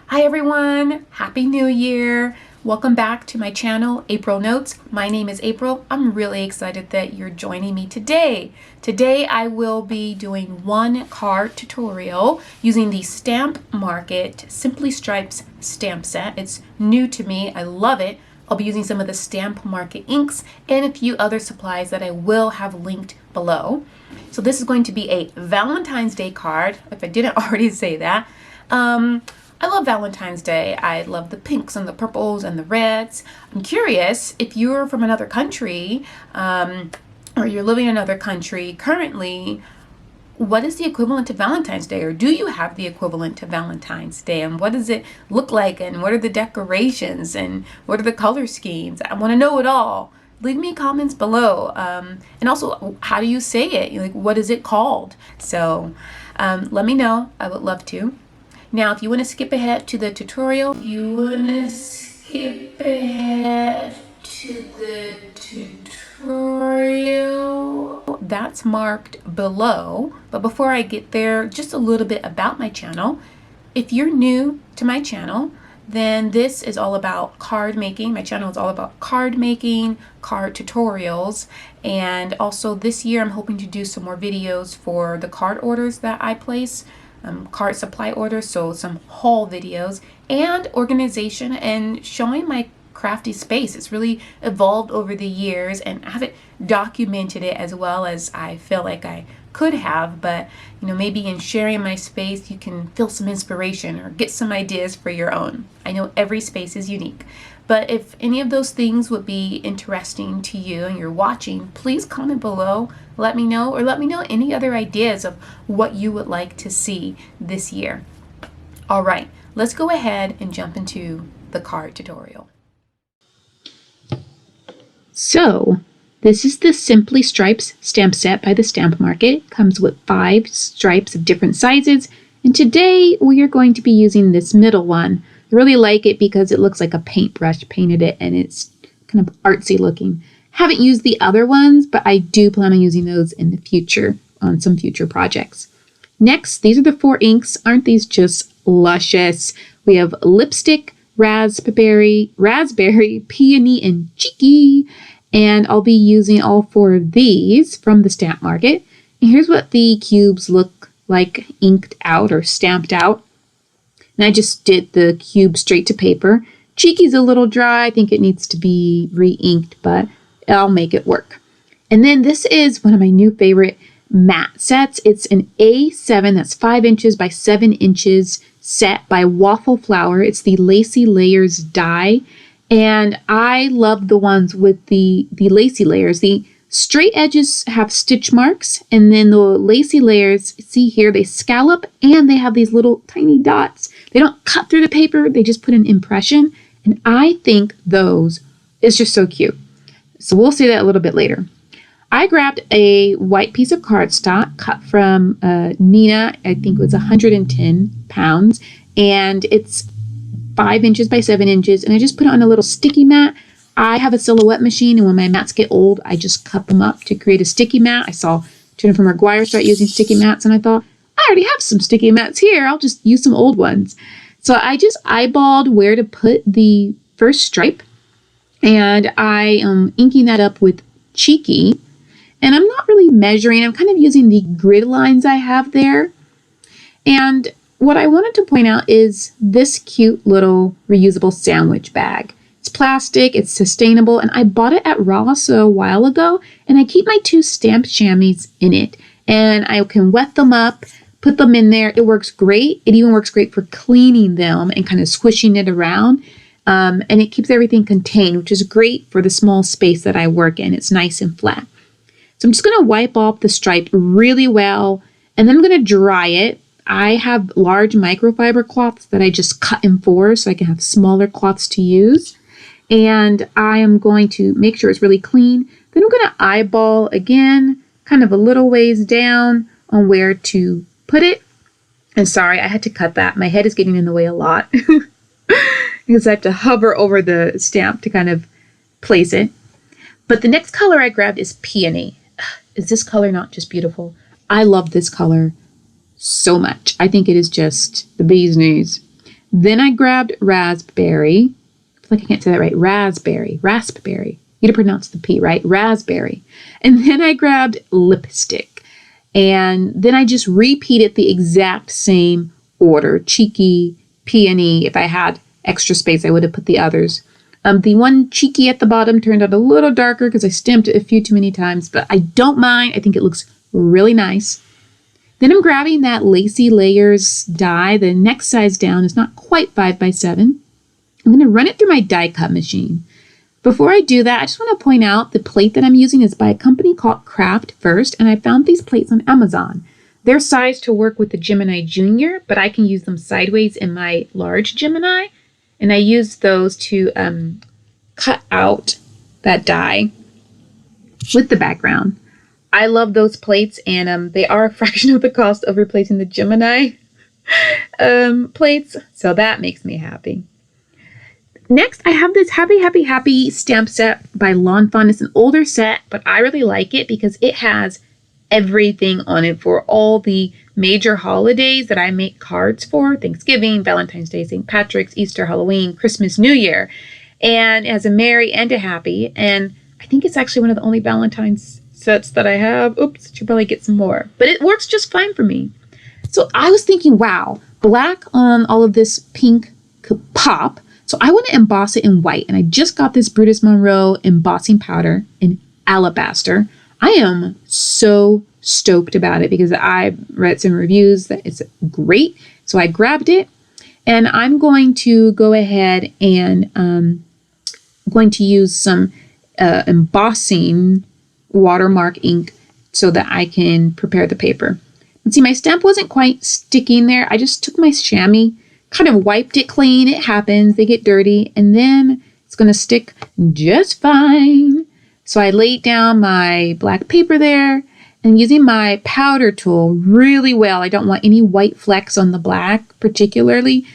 Hi everyone, Happy New Year. Welcome back to my channel, April Notes. My name is April. I'm really excited that you're joining me today. Today I will be doing one card tutorial using the Stamp Market Simply Stripes stamp set. It's new to me, I love it. I'll be using some of the Stamp Market inks and a few other supplies that I will have linked below. So this is going to be a Valentine's Day card, if I didn't already say that. I love Valentine's Day. I love the pinks and the purples and the reds. I'm curious if you're from another country or you're living in another country currently, what is the equivalent to Valentine's Day? Or do you have the equivalent to Valentine's Day? And what does it look like? And what are the decorations? And what are the color schemes? I want to know it all. Leave me comments below. And also, how do you say it? Like, what is it called? So let me know. I would love to. Now, if you want to skip ahead to the tutorial, that's marked below. But before I get there, just a little bit about my channel. If you're new to my channel, then this is all about card making. My channel is all about card making, card tutorials, and also this year I'm hoping to do some more videos for the card orders that I place. Card supply orders, so some haul videos and organization and showing my crafty space. It's really evolved over the years and I haven't documented it as well as I feel like I could have, but maybe in sharing my space you can feel some inspiration or get some ideas for your own. I know every space is unique, but if any of those things would be interesting to you and you're watching, please comment below. Let me know, or let me know any other ideas of what you would like to see this year. All right, let's go ahead and jump into the card tutorial. So, this is the Simply Stripes stamp set by the Stamp Market. It comes with 5 stripes of different sizes, and today we are going to be using this middle one. I really like it because it looks like a paintbrush painted it, and it's kind of artsy looking. Haven't used the other ones, but I do plan on using those in the future on some future projects. Next, these are the 4 inks. Aren't these just luscious? We have lipstick, raspberry, peony, and cheeky. And I'll be using all 4 of these from the Stamp Market. And here's what the cubes look like inked out or stamped out. And I just did the cube straight to paper. Cheeky's a little dry. I think it needs to be re-inked, but I'll make it work. And then this is one of my new favorite matte sets. It's an A7, that's 5 inches by 7 inches set by Waffle Flower. It's the Lacy Layers die. And I love the ones with the lacy layers. The straight edges have stitch marks, and then the lacy layers, see here, they scallop and they have these little tiny dots. They don't cut through the paper, they just put an impression. And I think those is just so cute. So we'll see that a little bit later. I grabbed a white piece of cardstock cut from Nina. I think it was 110 pounds. And it's 5 inches by 7 inches. And I just put it on a little sticky mat. I have a silhouette machine. And when my mats get old, I just cut them up to create a sticky mat. I saw Jennifer McGuire start using sticky mats. And I thought, I already have some sticky mats here. I'll just use some old ones. So I just eyeballed where to put the first stripe. And I am inking that up with Cheeky. And I'm not really measuring. I'm kind of using the grid lines I have there. And what I wanted to point out is this cute little reusable sandwich bag. It's plastic, it's sustainable, and I bought it at Ross a while ago. And I keep my 2 stamped chamois in it. And I can wet them up, put them in there. It works great. It even works great for cleaning them and kind of squishing it around. And it keeps everything contained, which is great for the small space that I work in. It's nice and flat. So I'm just going to wipe off the stripe really well, and then I'm going to dry it. I have large microfiber cloths that I just cut in 4 so I can have smaller cloths to use. And I am going to make sure it's really clean. Then I'm going to eyeball again, kind of a little ways down on where to put it. And sorry, I had to cut that. My head is getting in the way a lot. Because I have to hover over the stamp to kind of place it. But the next color I grabbed is Peony. Is this color not just beautiful? I love this color so much. I think it is just the bee's knees. Then I grabbed raspberry. I feel like I can't say that right. Raspberry. You had to pronounce the P, right? Raspberry. And then I grabbed lipstick. And then I just repeated the exact same order. Cheeky, peony. If I had extra space, I would have put the others. The one cheeky at the bottom turned out a little darker because I stamped it a few too many times, but I don't mind. I think it looks really nice. Then I'm grabbing that Lacy Layers die. The next size down is not quite 5x7. I'm going to run it through my die cut machine. Before I do that, I just want to point out the plate that I'm using is by a company called Craft First, and I found these plates on Amazon. They're sized to work with the Gemini Junior, but I can use them sideways in my large Gemini, and I use those to cut out that die with the background. I love those plates, and they are a fraction of the cost of replacing the Gemini plates, so that makes me happy. Next, I have this Happy, Happy, Happy stamp set by Lawn Fawn. It's an older set, but I really like it because it has everything on it for all the major holidays that I make cards for. Thanksgiving, Valentine's Day, St. Patrick's, Easter, Halloween, Christmas, New Year. And it has a merry and a happy. And I think it's actually one of the only Valentine's sets that I have. Oops, should probably get some more. But it works just fine for me. So I was thinking, wow, black on all of this pink could pop. So I want to emboss it in white, and I just got this Brutus Monroe embossing powder in alabaster. I am so stoked about it because I read some reviews that it's great. So I grabbed it, and I'm going to go ahead and going to use some embossing watermark ink so that I can prepare the paper. And see, my stamp wasn't quite sticking there. I just took my chamois, kind of wiped it clean. It happens. They get dirty. And then it's going to stick just fine. So I laid down my black paper there and using my powder tool really well. I don't want any white flecks on the black particularly.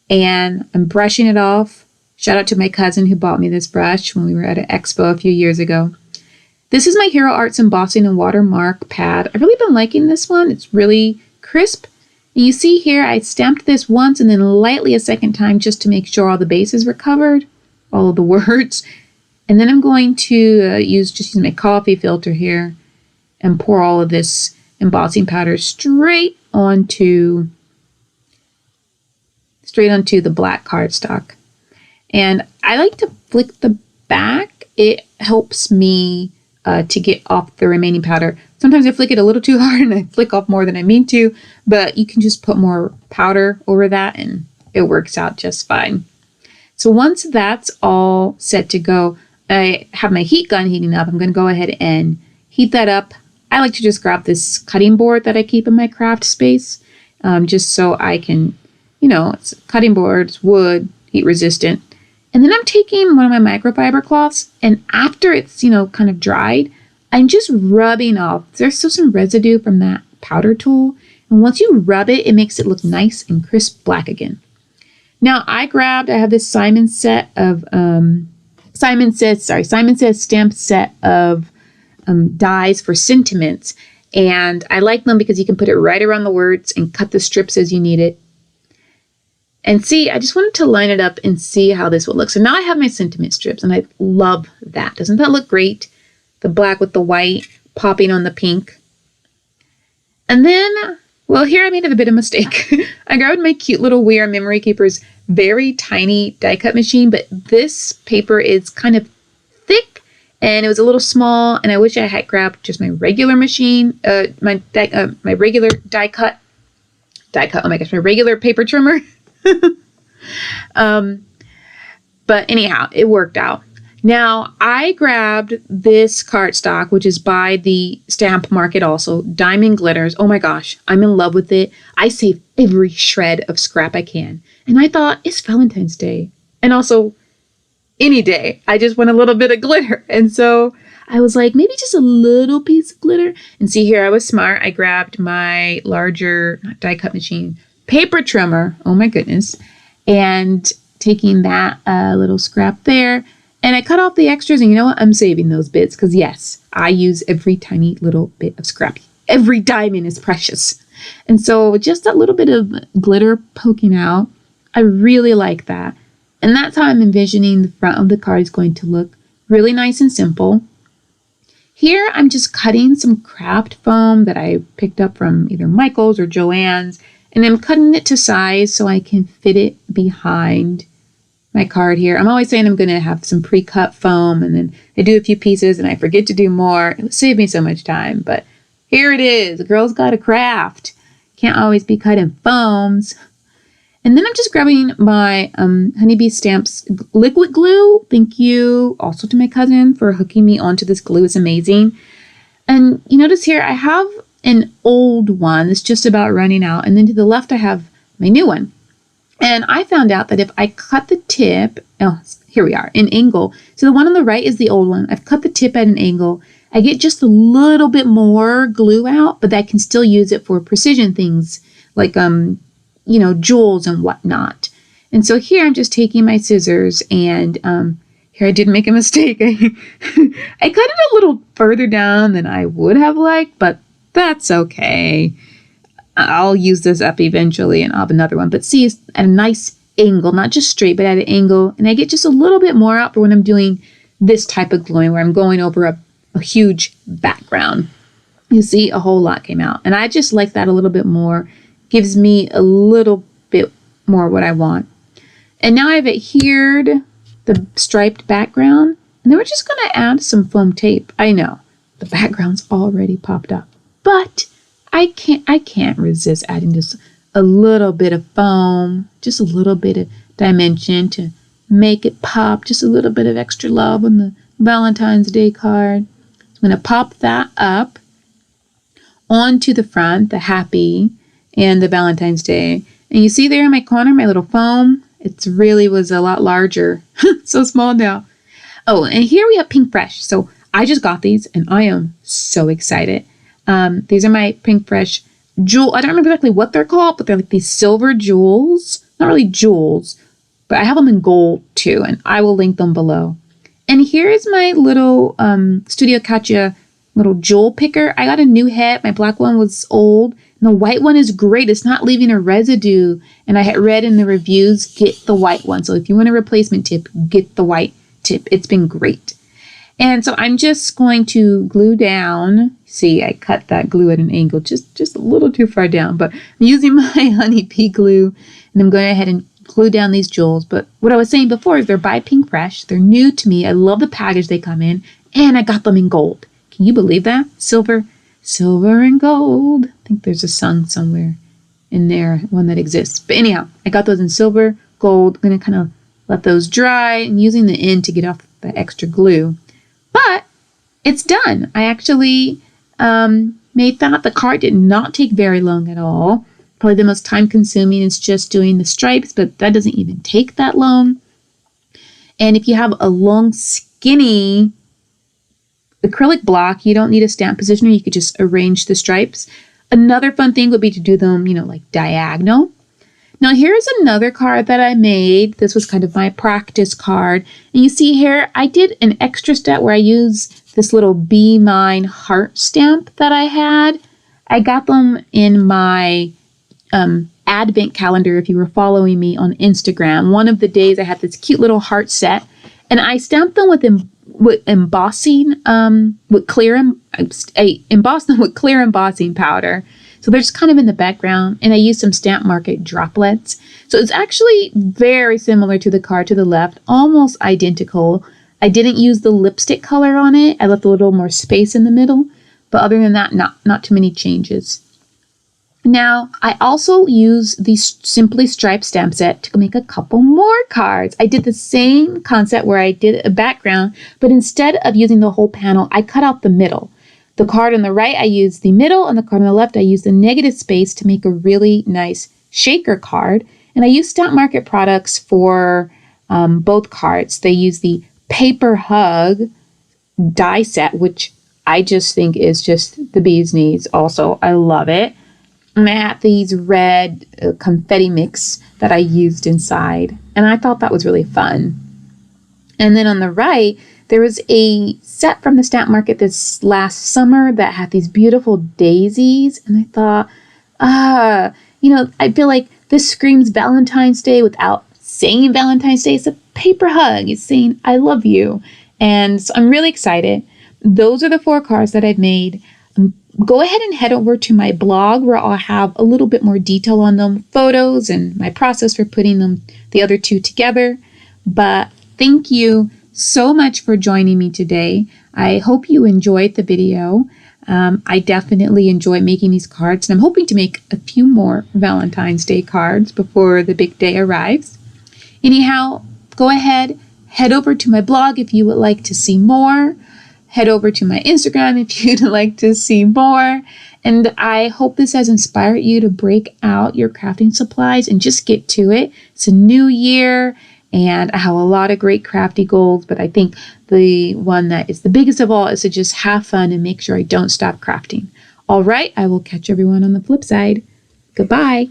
And I'm brushing it off. Shout out to my cousin who bought me this brush when we were at an expo a few years ago. This is my Hero Arts embossing and watermark pad. I've really been liking this one. It's really crisp. And you see here, I stamped this once and then lightly a second time just to make sure all the bases were covered, all of the words. And then I'm going to use my coffee filter here and pour all of this embossing powder straight onto the black cardstock. And I like to flick the back. It helps me to get off the remaining powder. Sometimes I flick it a little too hard and I flick off more than I mean to, but you can just put more powder over that and it works out just fine. So once that's all set to go, I have my heat gun heating up. I'm going to go ahead and heat that up. I like to just grab this cutting board that I keep in my craft space, just so I can, it's a cutting board, it's wood, heat resistant. And then I'm taking one of my microfiber cloths, and after it's, kind of dried, I'm just rubbing off. There's still some residue from that powder tool. And once you rub it, it makes it look nice and crisp black again. Now I have this Simon Says stamp set of dies for sentiments. And I like them because you can put it right around the words and cut the strips as you need it. And see, I just wanted to line it up and see how this will look. So now I have my sentiment strips, and I love that. Doesn't that look great? The black with the white popping on the pink. And then, well, here I made a bit of a mistake. I grabbed my cute little We Are Memory Keepers very tiny die cut machine, but this paper is kind of thick, and it was a little small, and I wish I had grabbed just my regular machine, my regular die cut, oh my gosh, my regular paper trimmer. But anyhow, it worked out. Now I grabbed this cardstock, which is by the Stamp Market also, Diamond Glitters. Oh my gosh, I'm in love with it. I save every shred of scrap I can. And I thought, it's Valentine's Day. And also, any day, I just want a little bit of glitter. And so I was like, maybe just a little piece of glitter. And see here, I was smart. I grabbed my larger, not die cut machine, paper trimmer. Oh my goodness. And taking that little scrap there. And I cut off the extras. And you know what? I'm saving those bits. Because yes, I use every tiny little bit of scrap. Every diamond is precious. And so just that little bit of glitter poking out. I really like that. And that's how I'm envisioning the front of the card is going to look. Really nice and simple. Here, I'm just cutting some craft foam that I picked up from either Michael's or Joann's, and I'm cutting it to size so I can fit it behind my card here. I'm always saying I'm going to have some pre-cut foam, and then I do a few pieces and I forget to do more. It would save me so much time, but here it is. A girl's got a craft. Can't always be cutting foams. And then I'm just grabbing my Honeybee Stamps liquid glue. Thank you also to my cousin for hooking me onto this glue. It's amazing. And you notice here I have an old one that's just about running out. And then to the left I have my new one. And I found out that if I cut the tip, here we are, an angle. So the one on the right is the old one. I've cut the tip at an angle. I get just a little bit more glue out, but I can still use it for precision things like jewels and whatnot. And so here I'm just taking my scissors and here I did make a mistake. I cut it a little further down than I would have liked, but that's okay. I'll use this up eventually and I'll have another one. But see, it's at a nice angle, not just straight, but at an angle. And I get just a little bit more out for when I'm doing this type of gluing where I'm going over a huge background. You see, a whole lot came out. And I just like that a little bit more. Gives me a little bit more what I want. And now I've adhered the striped background. And then we're just going to add some foam tape. I know, the background's already popped up. But I can't resist adding just a little bit of foam, just a little bit of dimension to make it pop, just a little bit of extra love on the Valentine's Day card. So I'm going to pop that up onto the front, the happy and the Valentine's Day. And you see there in my corner, my little foam, it really was a lot larger. So small now. Oh, and here we have Pink Fresh. So I just got these and I am so excited. These are my Pink Fresh jewel. I don't remember exactly what they're called, but they're like these silver jewels. Not really jewels, but I have them in gold too, and I will link them below. And here is my little Studio Katya little jewel picker. I got a new head. My black one was old, and the white one is great. It's not leaving a residue. And I had read in the reviews, get the white one. So if you want a replacement tip, get the white tip. It's been great. And so I'm just going to glue down. See, I cut that glue at an angle, just a little too far down, but I'm using my Honeybee glue and I'm going ahead and glue down these jewels. But what I was saying before is they're by Pink Fresh. They're new to me. I love the package they come in, and I got them in gold. Can you believe that? Silver and gold. I think there's a song somewhere in there, one that exists. But anyhow, I got those in silver, gold. I'm going to kind of let those dry and using the end to get off the extra glue. But it's done. I actually made that. The card did not take very long at all. Probably the most time consuming is just doing the stripes, but that doesn't even take that long. And if you have a long, skinny acrylic block, you don't need a stamp positioner. You could just arrange the stripes. Another fun thing would be to do them, like diagonal. Now here's another card that I made. This was kind of my practice card. And you see here, I did an extra step where I used this little Be Mine heart stamp that I had. I got them in my advent calendar. If you were following me on Instagram, one of the days I had this cute little heart set, and I stamped them with embossing, embossed them with clear embossing powder. So they're just kind of in the background, and I used some Stamp Market droplets. So it's actually very similar to the card to the left, almost identical. I didn't use the lipstick color on it. I left a little more space in the middle, but other than that, not too many changes. Now, I also use the Simply Striped stamp set to make a couple more cards. I did the same concept where I did a background, but instead of using the whole panel, I cut out the middle. The card on the right, I used the middle, and the card on the left, I used the negative space to make a really nice shaker card. And I used Stamp Market products for both cards. They use the Paper Hug die set, which I just think is just the bee's knees. Also, I love it. And I had these red confetti mix that I used inside, and I thought that was really fun. And then on the right, there was a set from the Stamp Market this last summer that had these beautiful daisies, and I thought, I feel like This screams Valentine's Day without saying Valentine's Day. It's a paper hug. It's saying, I love you. And so I'm really excited. Those are the 4 cards that I've made. Go ahead and head over to my blog where I'll have a little bit more detail on them, photos, and my process for putting the other 2 together. But thank you so much for joining me today. I hope you enjoyed the video. I definitely enjoy making these cards, and I'm hoping to make a few more Valentine's Day cards before the big day arrives. Anyhow, go ahead, head over to my blog if you would like to see more. Head over to my Instagram if you'd like to see more. And I hope this has inspired you to break out your crafting supplies and just get to it. It's a new year, and I have a lot of great crafty goals, but I think the one that is the biggest of all is to just have fun and make sure I don't stop crafting. All right, I will catch everyone on the flip side. Goodbye.